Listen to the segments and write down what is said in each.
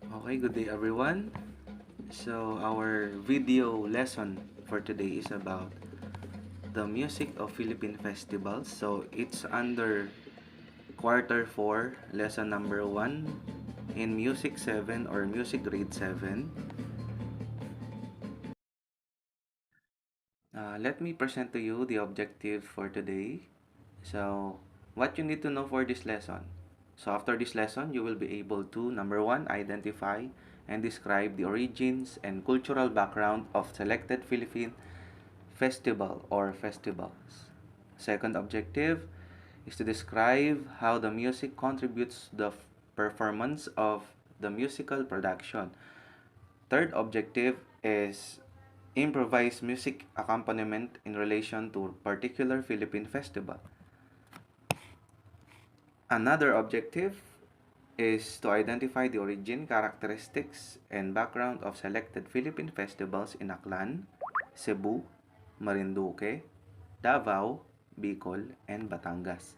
Okay, good day everyone. So our video lesson for today is about the music of Philippine festivals. So it's under quarter 4, lesson number 1 in music 7 or music grade 7. Let me present to you the objective for today. So what you need to know for this lesson. So after this lesson, you will be able to, number 1, identify and describe the origins and cultural background of selected Philippine festival or festivals. Second objective is to describe how the music contributes to the performance of the musical production. Third objective is improvise music accompaniment in relation to particular Philippine festival. Another objective is to identify the origin, characteristics, and background of selected Philippine festivals in Aklan, Cebu, Marinduque, Davao, Bicol, and Batangas.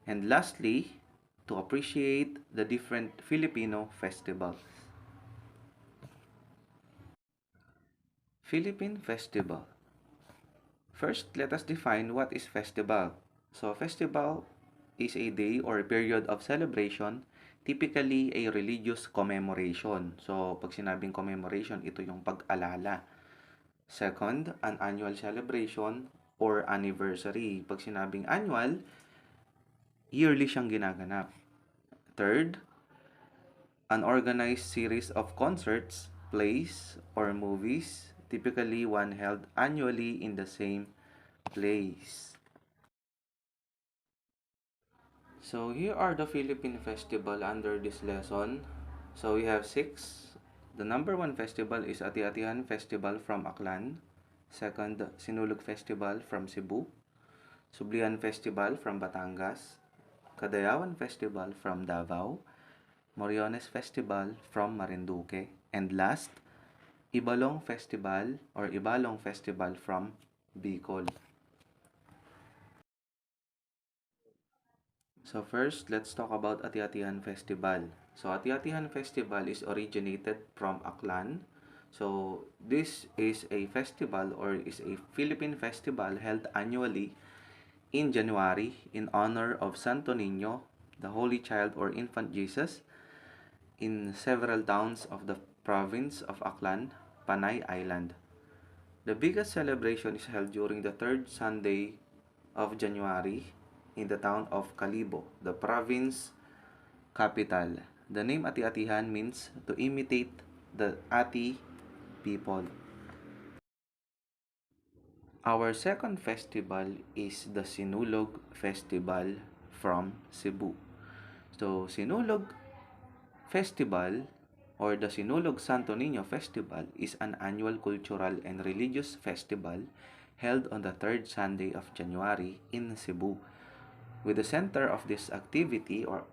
And lastly, to appreciate the different Filipino festivals. Philippine Festival. First, let us define what is festival. So, festival is a day or a period of celebration, typically a religious commemoration. So, pag sinabing commemoration, ito yung pag-alala. Second, an annual celebration or anniversary. Pag sinabing annual, yearly siyang ginaganap. Third, an organized series of concerts, plays, or movies, typically one held annually in the same place. So here are the Philippine festival under this lesson. So we have 6. The number 1 festival is Ati-Atihan Festival from Aklan. Second, Sinulog Festival from Cebu. Sublian Festival from Batangas. Kadayawan Festival from Davao. Moriones Festival from Marinduque. And last, Ibalong Festival or Ibalong Festival from Bicol. So first, let's talk about Ati-Atihan Festival. So Ati-Atihan Festival is originated from Aklan. So this is a festival or is a Philippine festival held annually in January in honor of Santo Niño, the Holy Child or Infant Jesus, in several towns of the province of Aklan, Panay Island. The biggest celebration is held during the third Sunday of January in the town of Calibo, the province capital. The name Ati-Atihan means to imitate the Ati people. Our second festival is the Sinulog Festival from Cebu. So, Sinulog Festival or the Sinulog Santo Niño Festival is an annual cultural and religious festival held on the third Sunday of January in Cebu. With the center of this activity or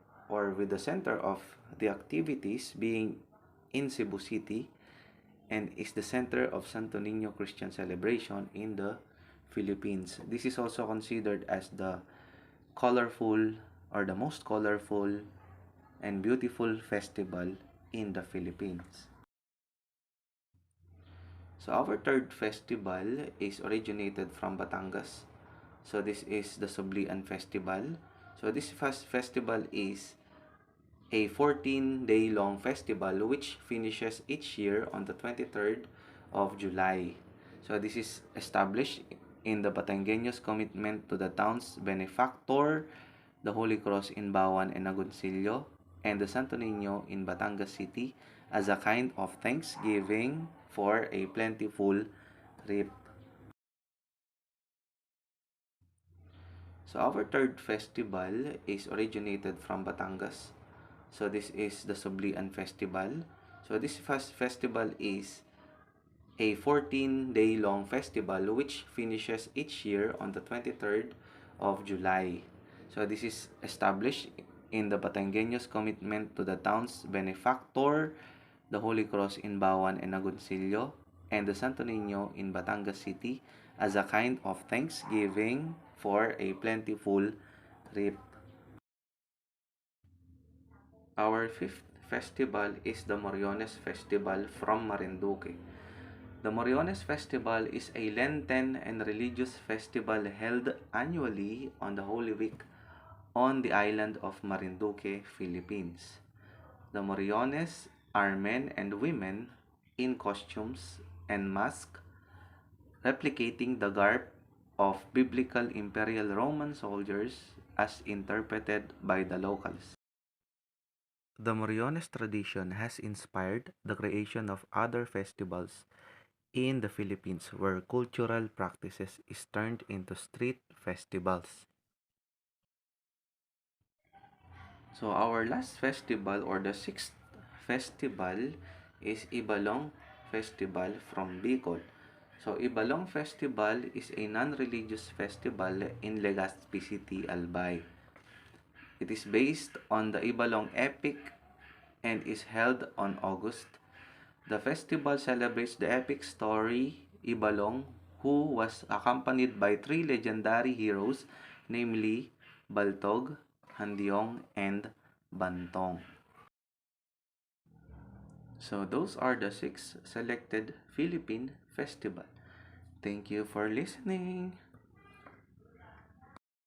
with the center of the activities being in Cebu City and is the center of Santo Niño Christian celebration in the Philippines. This is also considered as the colorful or the most colorful and beautiful festival in the Philippines. So our third festival is originated from Batangas. So this is the Sublian Festival. So this festival is a 14-day long festival which finishes each year on the 23rd of July. So this is established in the Batangueños commitment to the town's benefactor, the Holy Cross in Bawan and Agoncillo, and the Santo Niño in Batangas City as a kind of thanksgiving for a plentiful reap. So our third festival is originated from Batangas. So this is the Sublian Festival. So this festival is a 14-day long festival which finishes each year on the 23rd of July. So this is established in the Batangueños commitment to the town's benefactor, the Holy Cross in Bawan and Agoncillo, and the Santo Niño in Batangas City as a kind of thanksgiving for a plentiful reap. Our fifth festival is the Moriones Festival from Marinduque. The Moriones Festival is a Lenten and religious festival held annually on the Holy Week on the island of Marinduque, Philippines. The Moriones are men and women in costumes and masks replicating the garb of biblical Imperial Roman soldiers as interpreted by the locals. The Moriones tradition has inspired the creation of other festivals in the Philippines where cultural practices is turned into street festivals. So our last festival or the sixth festival is Ibalong Festival from Bicol. So Ibalong Festival is a non-religious festival in Legazpi City, Albay. It is based on the Ibalong epic and is held on August. The festival celebrates the epic story Ibalong, who was accompanied by three legendary heroes, namely Baltog, Handiong, and Bantong. So those are the six selected Philippine festival. Thank you for listening.